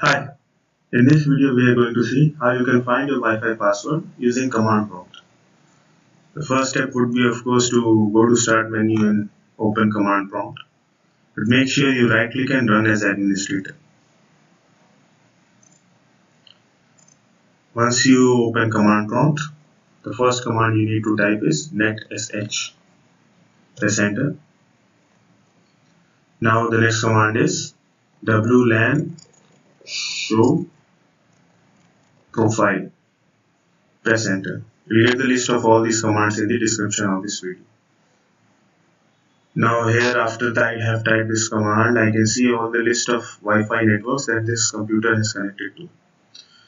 Hi, in this video we are going to see how you can find your Wi-Fi password using command prompt. The first step would be of course to go to start menu and open command prompt. But make sure you right click and run as administrator. Once you open command prompt, the first command you need to type is netsh. Press enter. Now the next command is wlan show profile. Press enter. You'll get the list of all these commands in the description of this video. Now here after that I have typed this command, I can see all the list of Wi-Fi networks that this computer is connected to.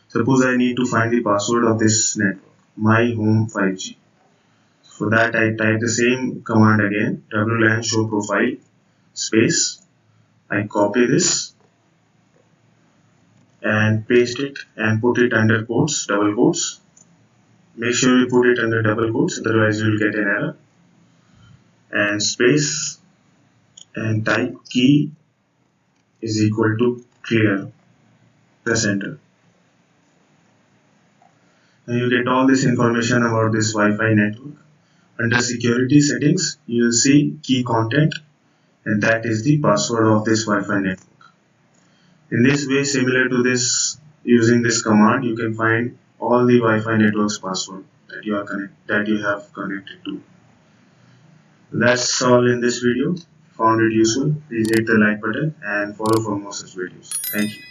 Suppose I need to find the password of this network, my home 5G. For that I type the same command again, wlan show profile space. I copy this and paste it and put it under quotes, double quotes. Make sure you put it under double quotes, otherwise you will get an error. And space and type key is equal to clear. Press enter. And you get all this information about this Wi-Fi network. Under security settings, you will see key content, and that is the password of this Wi-Fi network. In this way, similar to this, using this command, you can find all the Wi-Fi network's password that you have connected to. That's all in this video. Found it useful? Please hit the like button and follow for more such videos. Thank you.